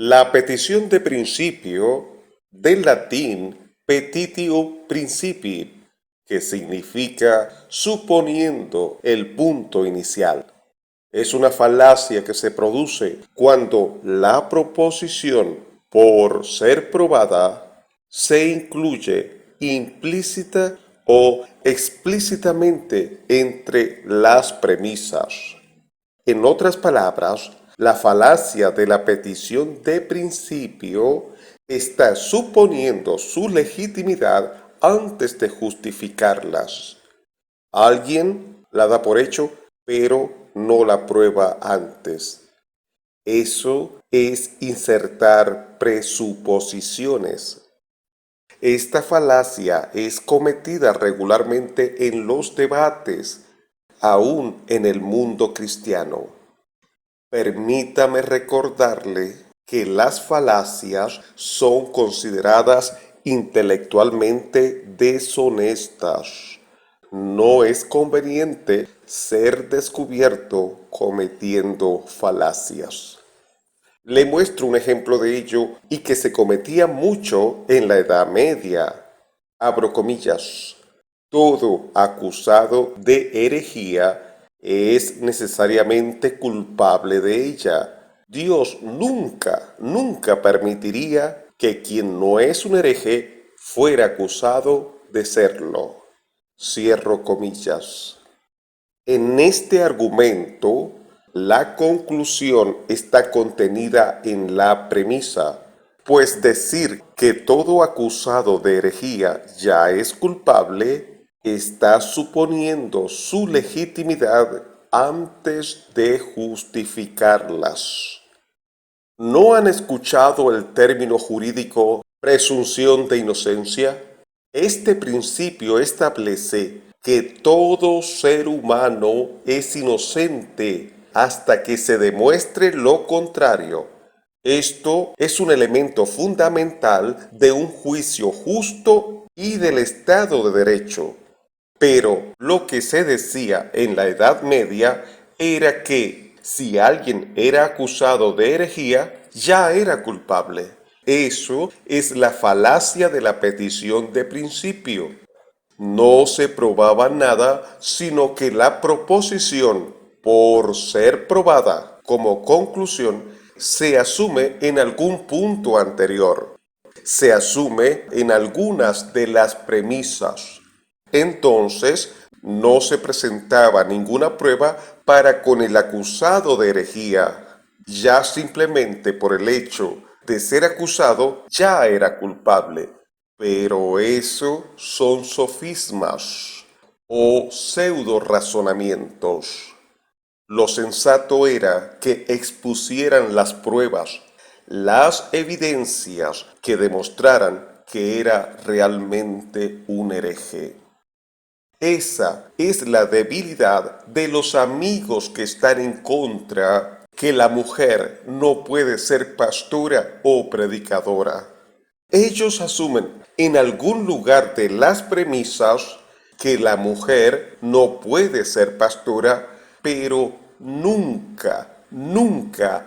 La petición de principio, del latín petitio principii, que significa suponiendo el punto inicial. Es una falacia que se produce cuando la proposición, por ser probada, se incluye implícita o explícitamente entre las premisas. En otras palabras, la falacia de la petición de principio está suponiendo su legitimidad antes de justificarlas. Alguien la da por hecho, pero no la prueba antes. Eso es insertar presuposiciones. Esta falacia es cometida regularmente en los debates, aún en el mundo cristiano. Permítame recordarle que las falacias son consideradas intelectualmente deshonestas. No es conveniente ser descubierto cometiendo falacias. Le muestro un ejemplo de ello y que se cometía mucho en la Edad Media. Abro comillas. Todo acusado de herejía es necesariamente culpable de ella. Dios nunca permitiría que quien no es un hereje fuera acusado de serlo. Cierro comillas. En este argumento, la conclusión está contenida en la premisa, pues decir que todo acusado de herejía ya es culpable está suponiendo su legitimidad antes de justificarlas. ¿No han escuchado el término jurídico presunción de inocencia? Este principio establece que todo ser humano es inocente hasta que se demuestre lo contrario. Esto es un elemento fundamental de un juicio justo y del Estado de Derecho. Pero lo que se decía en la Edad Media era que si alguien era acusado de herejía, ya era culpable. Eso es la falacia de la petición de principio. No se probaba nada, sino que la proposición, por ser probada como conclusión, se asume en algún punto anterior. Se asume en algunas de las premisas. Entonces, no se presentaba ninguna prueba para con el acusado de herejía. Ya simplemente por el hecho de ser acusado, ya era culpable. Pero eso son sofismas o pseudo razonamientos. Lo sensato era que expusieran las pruebas, las evidencias que demostraran que era realmente un hereje. Esa es la debilidad de los amigos que están en contra que la mujer no puede ser pastora o predicadora. Ellos asumen en algún lugar de las premisas que la mujer no puede ser pastora, pero nunca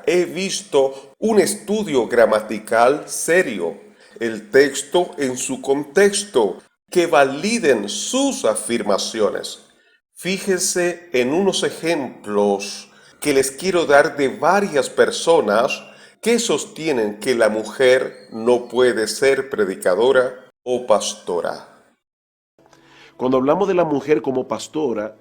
he visto un estudio gramatical serio, el texto en su contexto, que validen sus afirmaciones. Fíjense en unos ejemplos que les quiero dar de varias personas que sostienen que la mujer no puede ser predicadora o pastora. Cuando hablamos de la mujer como pastora,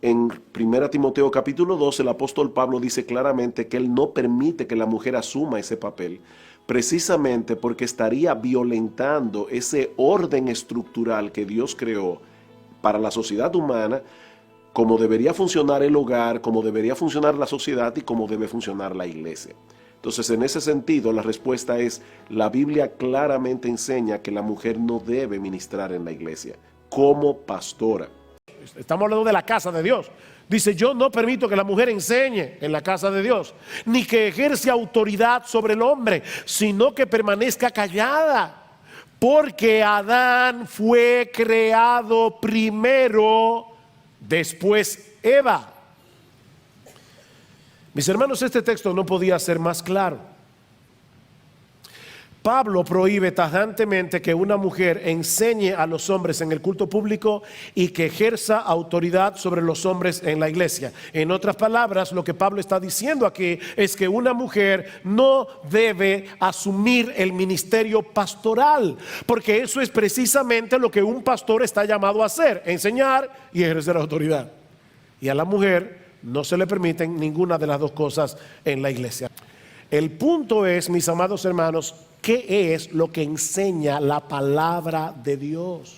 en 1 Timoteo capítulo 2, el apóstol Pablo dice claramente que él no permite que la mujer asuma ese papel, precisamente porque estaría violentando ese orden estructural que Dios creó para la sociedad humana, cómo debería funcionar el hogar, cómo debería funcionar la sociedad y cómo debe funcionar la iglesia. Entonces, en ese sentido, la respuesta es, la Biblia claramente enseña que la mujer no debe ministrar en la iglesia como pastora. Estamos hablando de la casa de Dios. Dice, yo no permito que la mujer enseñe en la casa de Dios, ni que ejerce autoridad sobre el hombre, sino que permanezca callada. Porque Adán fue creado primero, después Eva. Mis hermanos, este texto no podía ser más claro. Pablo prohíbe tajantemente que una mujer enseñe a los hombres en el culto público y que ejerza autoridad sobre los hombres en la iglesia. En otras palabras, lo que Pablo está diciendo aquí es que una mujer no debe asumir el ministerio pastoral, porque eso es precisamente lo que un pastor está llamado a hacer: enseñar y ejercer autoridad. Y a la mujer no se le permiten ninguna de las dos cosas en la iglesia. El punto es, mis amados hermanos, ¿qué es lo que enseña la palabra de Dios?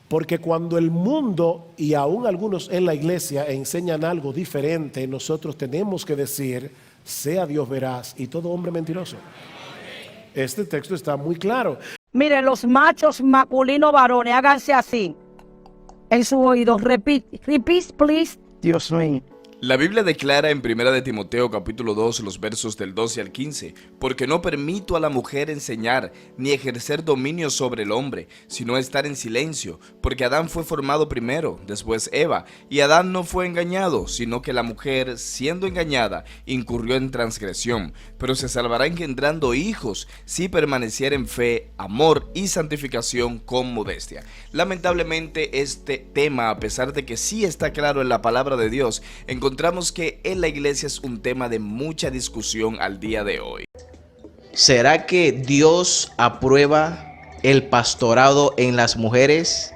Porque cuando el mundo y aún algunos en la iglesia enseñan algo diferente, nosotros tenemos que decir: sea Dios veraz y todo hombre mentiroso. Este texto está muy claro. Miren, los machos masculinos varones, háganse así en su oído. Repeat, please. Dios mío. La Biblia declara en 1 de Timoteo capítulo 2 los versos del 12 al 15: porque no permito a la mujer enseñar ni ejercer dominio sobre el hombre, sino estar en silencio, porque Adán fue formado primero, después Eva, y Adán no fue engañado, sino que la mujer, siendo engañada, incurrió en transgresión, pero se salvará engendrando hijos si permaneciera en fe, amor y santificación con modestia. Lamentablemente este tema, a pesar de que sí está claro en la palabra de Dios, encontramos que en la iglesia es un tema de mucha discusión al día de hoy. ¿Será que Dios aprueba el pastorado en las mujeres?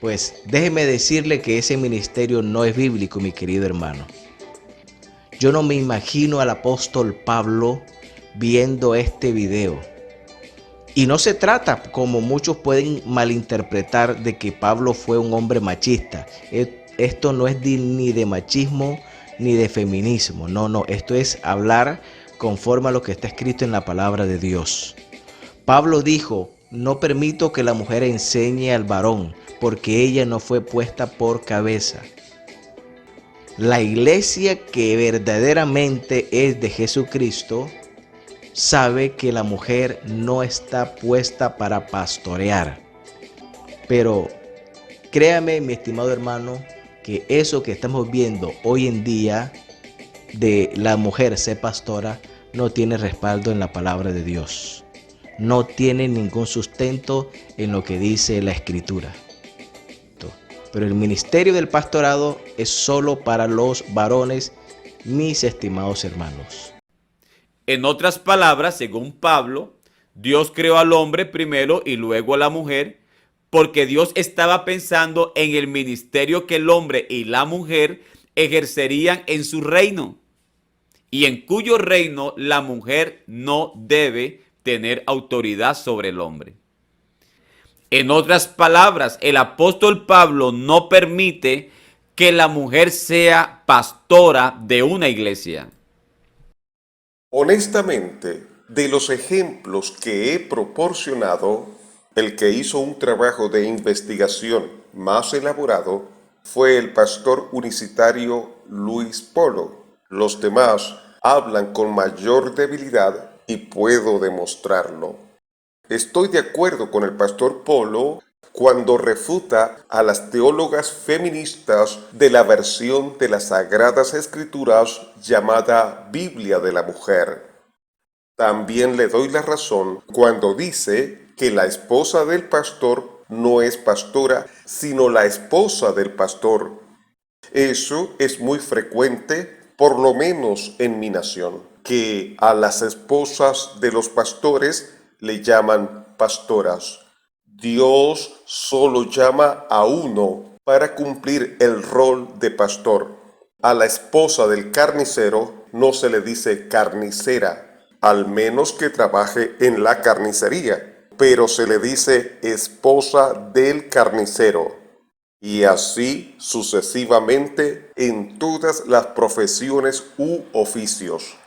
Pues déjeme decirle que ese ministerio no es bíblico, mi querido hermano. Yo no me imagino al apóstol Pablo viendo este video. Y no se trata, como muchos pueden malinterpretar, de que Pablo fue un hombre machista. Esto no es ni de machismo ni de feminismo. No, esto es hablar conforme a lo que está escrito en la palabra de Dios. Pablo dijo: no permito que la mujer enseñe al varón, porque ella no fue puesta por cabeza. La iglesia que verdaderamente es de Jesucristo sabe que la mujer no está puesta para pastorear. Pero créame, mi estimado hermano, que eso que estamos viendo hoy en día de la mujer ser pastora no tiene respaldo en la palabra de Dios. No tiene ningún sustento en lo que dice la Escritura. Pero el ministerio del pastorado es solo para los varones, mis estimados hermanos. En otras palabras, según Pablo, Dios creó al hombre primero y luego a la mujer, porque Dios estaba pensando en el ministerio que el hombre y la mujer ejercerían en su reino, y en cuyo reino la mujer no debe tener autoridad sobre el hombre. En otras palabras, el apóstol Pablo no permite que la mujer sea pastora de una iglesia. Honestamente, de los ejemplos que he proporcionado, el que hizo un trabajo de investigación más elaborado fue el pastor unicitario Luis Polo. Los demás hablan con mayor debilidad y puedo demostrarlo. Estoy de acuerdo con el pastor Polo cuando refuta a las teólogas feministas de la versión de las Sagradas Escrituras llamada Biblia de la Mujer. También le doy la razón cuando dice que la esposa del pastor no es pastora, sino la esposa del pastor. Eso es muy frecuente, por lo menos en mi nación, que a las esposas de los pastores le llaman pastoras. Dios solo llama a uno para cumplir el rol de pastor. A la esposa del carnicero no se le dice carnicera, al menos que trabaje en la carnicería, pero se le dice esposa del carnicero. Y así sucesivamente en todas las profesiones u oficios.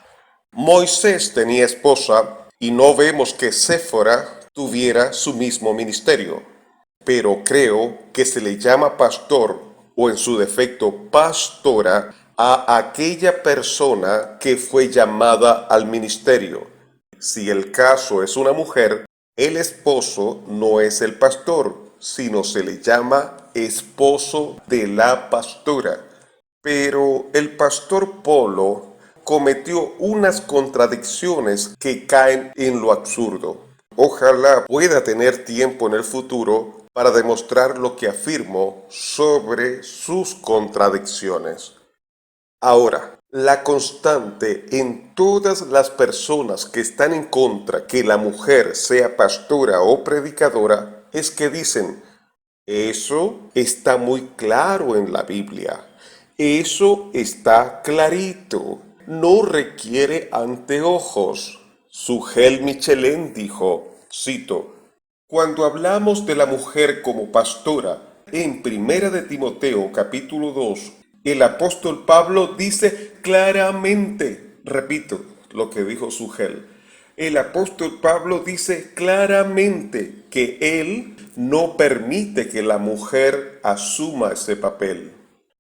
Moisés tenía esposa y no vemos que Séfora tuviera su mismo ministerio, pero creo que se le llama pastor o en su defecto pastora a aquella persona que fue llamada al ministerio. Si el caso es una mujer, el esposo no es el pastor, sino se le llama esposo de la pastora. Pero el pastor Polo cometió unas contradicciones que caen en lo absurdo. Ojalá pueda tener tiempo en el futuro para demostrar lo que afirmo sobre sus contradicciones. Ahora, la constante en todas las personas que están en contra que la mujer sea pastora o predicadora es que dicen: eso está muy claro en la Biblia, eso está clarito, no requiere anteojos. Sugel Michelin dijo, cito: cuando hablamos de la mujer como pastora, en 1 de Timoteo capítulo 2, el apóstol Pablo dice claramente, repito lo que dijo Sugel, el apóstol Pablo dice claramente que él no permite que la mujer asuma ese papel.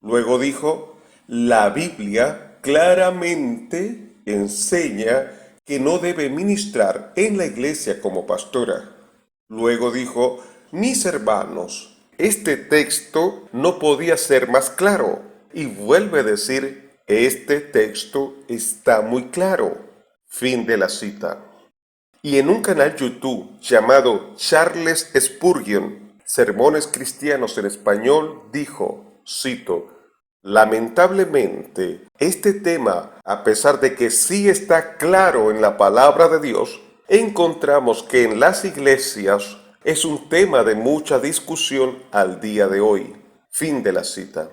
Luego dijo, la Biblia claramente enseña que no debe ministrar en la iglesia como pastora. Luego dijo, mis hermanos, este texto no podía ser más claro. Y vuelve a decir, este texto está muy claro. Fin de la cita. Y en un canal YouTube llamado Charles Spurgeon, Sermones Cristianos en Español, dijo, cito, lamentablemente, este tema, a pesar de que sí está claro en la palabra de Dios, encontramos que en las iglesias es un tema de mucha discusión al día de hoy. Fin de la cita.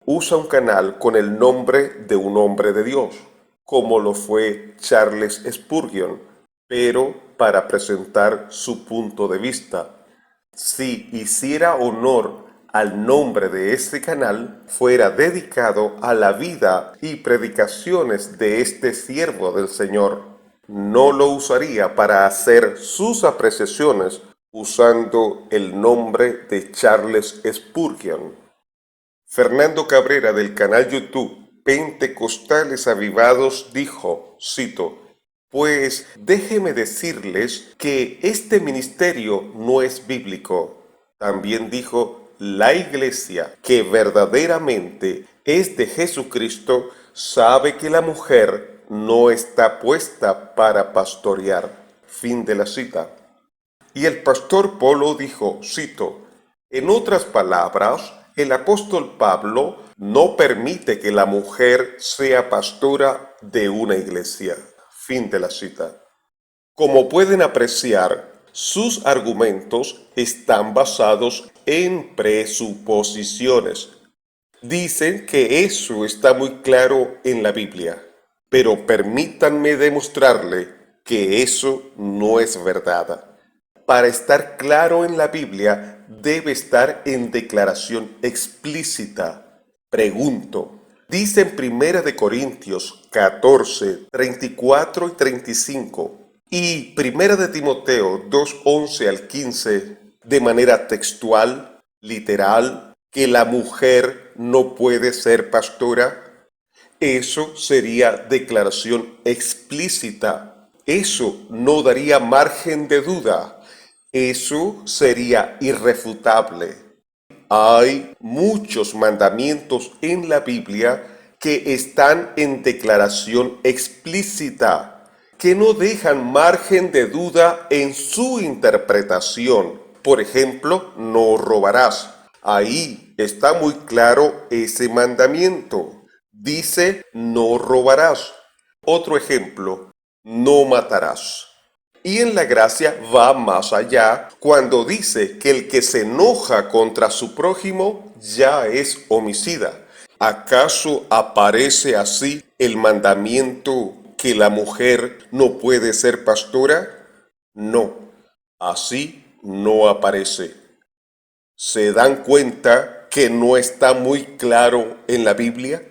Usa un canal con el nombre de un hombre de Dios, como lo fue Charles Spurgeon, pero para presentar su punto de vista. Si hiciera honor al nombre de este canal, fuera dedicado a la vida y predicaciones de este siervo del Señor. No lo usaría para hacer sus apreciaciones usando el nombre de Charles Spurgeon. Fernando Cabrera del canal YouTube Pentecostales Avivados dijo, cito, pues déjeme decirles que este ministerio no es bíblico. También dijo, la iglesia que verdaderamente es de Jesucristo sabe que la mujer no está puesta para pastorear. Fin de la cita. Y el pastor Polo dijo, cito, en otras palabras, el apóstol Pablo no permite que la mujer sea pastora de una iglesia. Fin de la cita. Como pueden apreciar, sus argumentos están basados en presuposiciones. Dicen que eso está muy claro en la Biblia, pero permítanme demostrarle que eso no es verdad. Para estar claro en la Biblia, debe estar en declaración explícita. Pregunto, dice en 1 de Corintios 14, 34 y 35 y 1 de Timoteo 2, 11 al 15, de manera textual, literal, que la mujer no puede ser pastora. Eso sería declaración explícita. Eso no daría margen de duda. Eso sería irrefutable. Hay muchos mandamientos en la Biblia que están en declaración explícita, que no dejan margen de duda en su interpretación. Por ejemplo, no robarás. Ahí está muy claro ese mandamiento. Dice, no robarás. Otro ejemplo, no matarás. Y en la gracia va más allá cuando dice que el que se enoja contra su prójimo ya es homicida. ¿Acaso aparece así el mandamiento que la mujer no puede ser pastora? No, así no aparece. ¿Se dan cuenta que no está muy claro en la Biblia?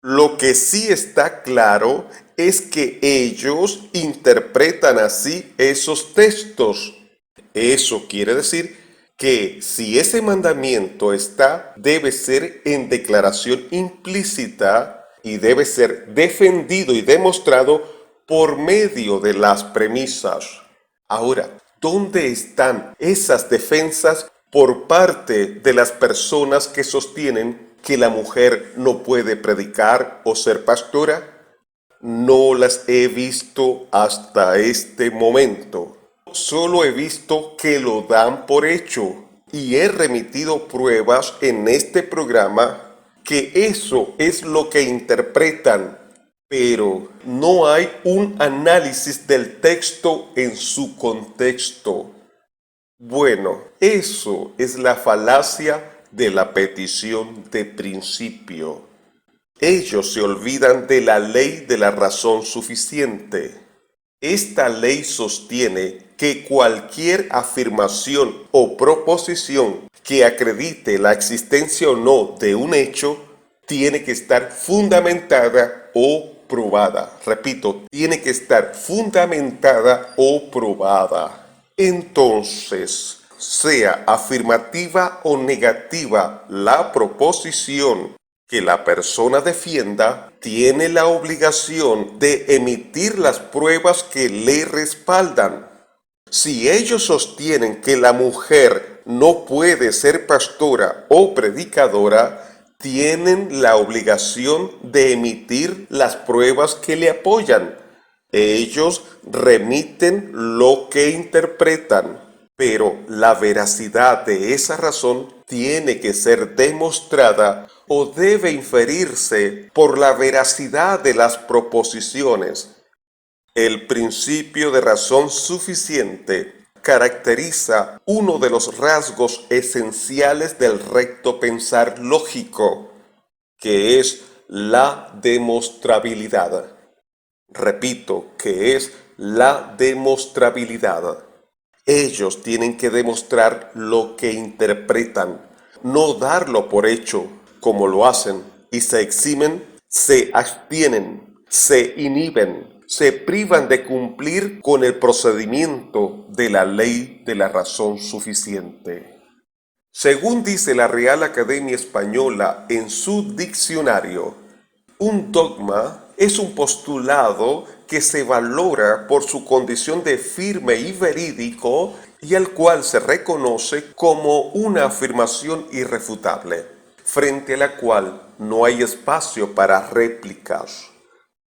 Lo que sí está claro es que ellos interpretan así esos textos. Eso quiere decir que si ese mandamiento está, debe ser en declaración implícita y debe ser defendido y demostrado por medio de las premisas. Ahora, ¿dónde están esas defensas por parte de las personas que sostienen que la mujer no puede predicar o ser pastora? no las he visto hasta este momento. Solo he visto que lo dan por hecho y he remitido pruebas en este programa que eso es lo que interpretan, pero no hay un análisis del texto en su contexto. Bueno, eso es la falacia de la petición de principio. Ellos se olvidan de la ley de la razón suficiente. Esta ley sostiene que cualquier afirmación o proposición que acredite la existencia o no de un hecho tiene que estar fundamentada o probada. Repito, tiene que estar fundamentada o probada. Entonces, sea afirmativa o negativa la proposición que la persona defienda, tiene la obligación de emitir las pruebas que le respaldan. Si ellos sostienen que la mujer no puede ser pastora o predicadora, tienen la obligación de emitir las pruebas que le apoyan. Ellos remiten lo que interpretan, pero la veracidad de esa razón tiene que ser demostrada o debe inferirse por la veracidad de las proposiciones. El principio de razón suficiente caracteriza uno de los rasgos esenciales del recto pensar lógico, que es la demostrabilidad. Repito, que es la demostrabilidad. Ellos tienen que demostrar lo que interpretan, no darlo por hecho, como lo hacen, y se eximen, se abstienen, se inhiben, se privan de cumplir con el procedimiento de la ley de la razón suficiente. Según dice la Real Academia Española en su diccionario, un dogma es un postulado que se valora por su condición de firme y verídico y al cual se reconoce como una afirmación irrefutable, frente a la cual no hay espacio para réplicas.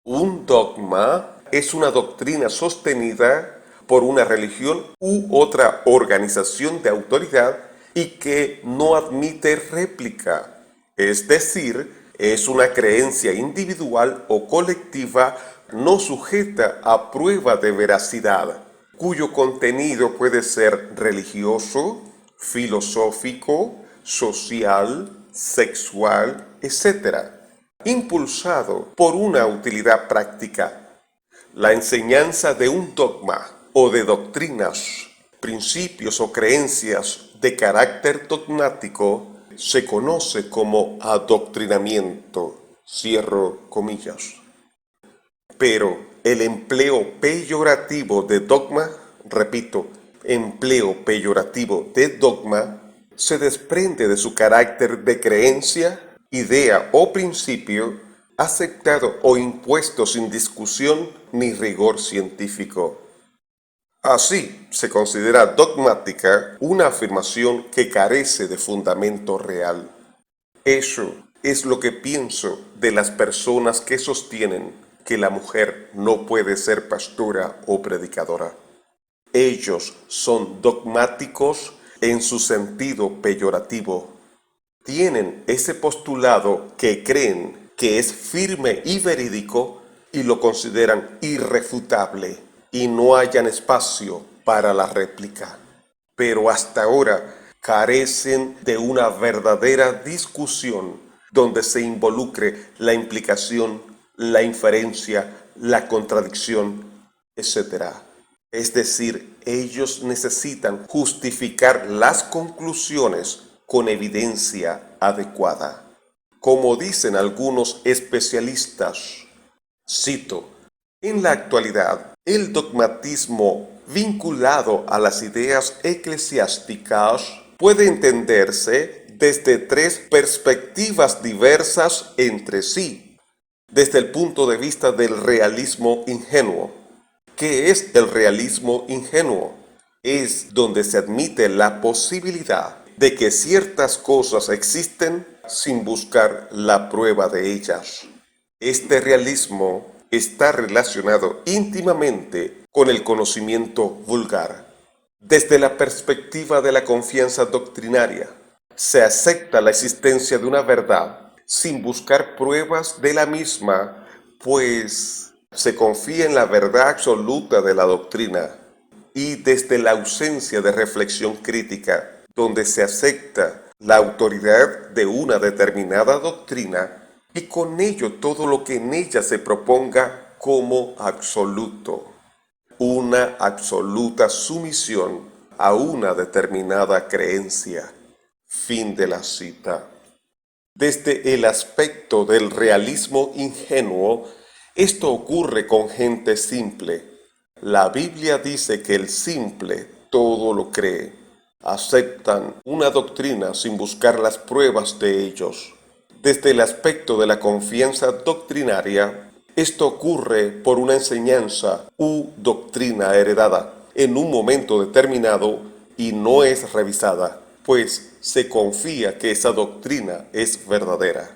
Un dogma es una doctrina sostenida por una religión u otra organización de autoridad y que no admite réplica, es decir, es una creencia individual o colectiva no sujeta a prueba de veracidad, cuyo contenido puede ser religioso, filosófico, social, sexual, etc., impulsado por una utilidad práctica. La enseñanza de un dogma o de doctrinas, principios o creencias de carácter dogmático se conoce como adoctrinamiento, cierro comillas. Pero el empleo peyorativo de dogma, repito, empleo peyorativo de dogma, se desprende de su carácter de creencia, idea o principio aceptado o impuesto sin discusión ni rigor científico. Así, se considera dogmática una afirmación que carece de fundamento real. Eso es lo que pienso de las personas que sostienen que la mujer no puede ser pastora o predicadora. Ellos son dogmáticos en su sentido peyorativo. Tienen ese postulado que creen que es firme y verídico y lo consideran irrefutable y no hayan espacio para la réplica. Pero hasta ahora carecen de una verdadera discusión donde se involucre la implicación, la inferencia, la contradicción, etc. Es decir, ellos necesitan justificar las conclusiones con evidencia adecuada. Como dicen algunos especialistas, cito, en la actualidad, el dogmatismo vinculado a las ideas eclesiásticas puede entenderse desde tres perspectivas diversas entre sí. Desde el punto de vista del realismo ingenuo. ¿Qué es el realismo ingenuo? Es donde se admite la posibilidad de que ciertas cosas existen sin buscar la prueba de ellas. Este realismo está relacionado íntimamente con el conocimiento vulgar. Desde la perspectiva de la confianza doctrinaria, se acepta la existencia de una verdad sin buscar pruebas de la misma, pues se confía en la verdad absoluta de la doctrina, y desde la ausencia de reflexión crítica, donde se acepta la autoridad de una determinada doctrina y con ello todo lo que en ella se proponga como absoluto. Una absoluta sumisión a una determinada creencia. Fin de la cita. Desde el aspecto del realismo ingenuo, esto ocurre con gente simple. La Biblia dice que el simple todo lo cree. Aceptan una doctrina sin buscar las pruebas de ellos. Desde el aspecto de la confianza doctrinaria, esto ocurre por una enseñanza u doctrina heredada en un momento determinado y no es revisada, pues se confía que esa doctrina es verdadera.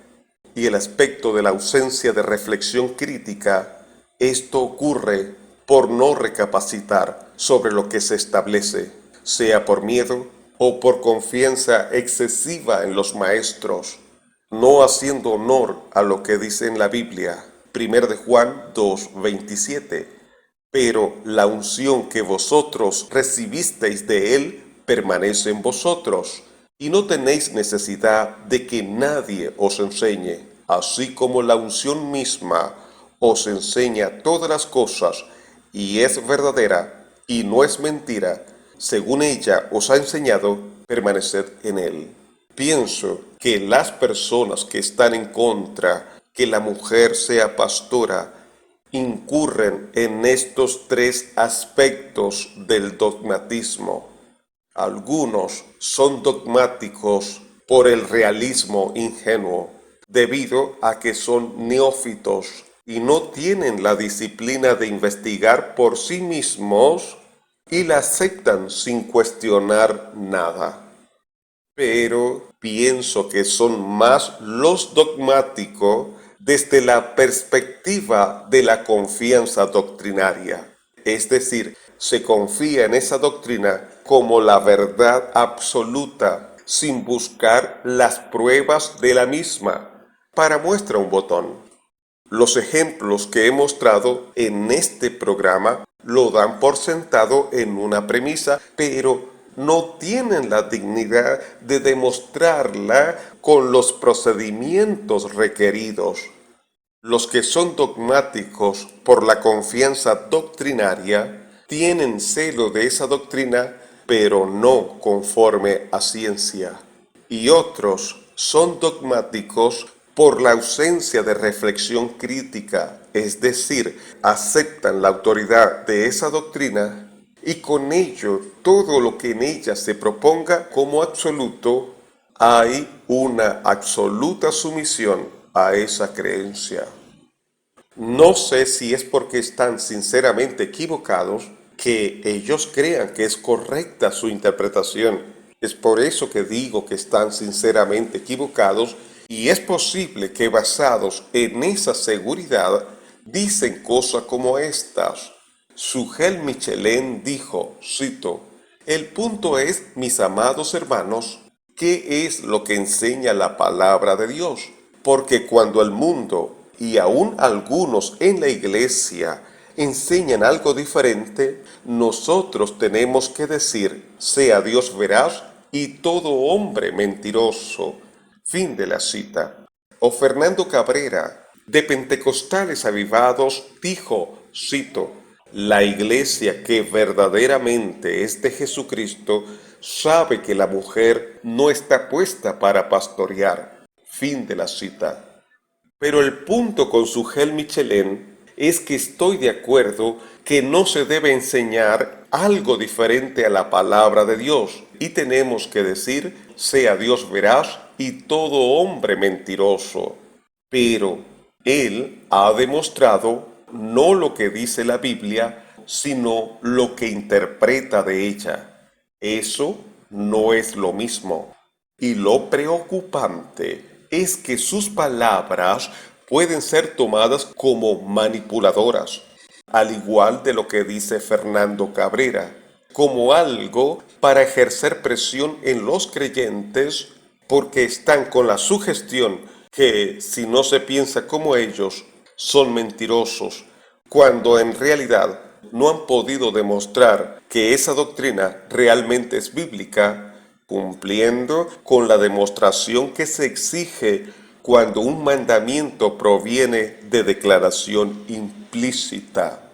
Y el aspecto de la ausencia de reflexión crítica, esto ocurre por no recapacitar sobre lo que se establece, sea por miedo o por confianza excesiva en los maestros, no haciendo honor a lo que dice en la Biblia, 1 de Juan 2:27. Pero la unción que vosotros recibisteis de él permanece en vosotros, y no tenéis necesidad de que nadie os enseñe, así como la unción misma os enseña todas las cosas, y es verdadera, y no es mentira, según ella os ha enseñado, permaneced en él. Pienso que las personas que están en contra que la mujer sea pastora incurren en estos tres aspectos del dogmatismo. Algunos son dogmáticos por el realismo ingenuo, debido a que son neófitos y no tienen la disciplina de investigar por sí mismos y la aceptan sin cuestionar nada. Pero pienso que son más los dogmáticos desde la perspectiva de la confianza doctrinaria. Es decir, se confía en esa doctrina como la verdad absoluta, sin buscar las pruebas de la misma. Para muestra un botón. Los ejemplos que he mostrado en este programa lo dan por sentado en una premisa, pero no tienen la dignidad de demostrarla con los procedimientos requeridos. Los que son dogmáticos por la confianza doctrinaria tienen celo de esa doctrina, pero no conforme a ciencia. Y otros son dogmáticos por la ausencia de reflexión crítica, es decir, aceptan la autoridad de esa doctrina y con ello todo lo que en ella se proponga como absoluto, hay una absoluta sumisión a esa creencia. No sé si es porque están sinceramente equivocados que ellos crean que es correcta su interpretación. Es por eso que digo que están sinceramente equivocados y es posible que basados en esa seguridad dicen cosas como estas. Sujel Michelén dijo, cito, el punto es, mis amados hermanos, ¿qué es lo que enseña la palabra de Dios? Porque cuando el mundo y aún algunos en la iglesia enseñan algo diferente, nosotros tenemos que decir, sea Dios veraz y todo hombre mentiroso. Fin de la cita. O Fernando Cabrera, de Pentecostales Avivados, dijo, cito, la iglesia que verdaderamente es de Jesucristo sabe que la mujer no está puesta para pastorear. Fin de la cita. Pero el punto con Sujel Michelén es que estoy de acuerdo que no se debe enseñar algo diferente a la palabra de Dios y tenemos que decir, sea Dios veraz y todo hombre mentiroso. Pero él ha demostrado no lo que dice la Biblia, sino lo que interpreta de ella. Eso no es lo mismo. Y lo preocupante es que sus palabras pueden ser tomadas como manipuladoras, al igual de lo que dice Fernando Cabrera, como algo para ejercer presión en los creyentes porque están con la sugestión que si no se piensa como ellos, son mentirosos, cuando en realidad no han podido demostrar que esa doctrina realmente es bíblica, cumpliendo con la demostración que se exige cuando un mandamiento proviene de declaración implícita.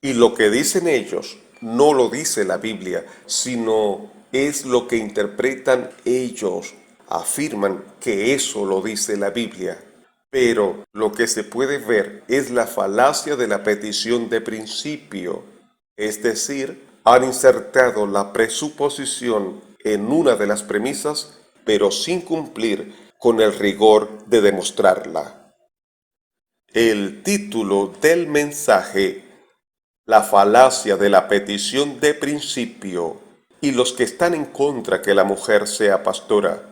Y lo que dicen ellos no lo dice la Biblia, sino es lo que interpretan ellos. Afirman que eso lo dice la Biblia. Pero lo que se puede ver es la falacia de la petición de principio, es decir, han insertado la presuposición en una de las premisas, pero sin cumplir con el rigor de demostrarla. El título del mensaje: la falacia de la petición de principio y los que están en contra que la mujer sea pastora.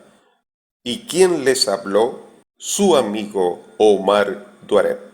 ¿Y quién les habló? Su amigo Omar Duareb.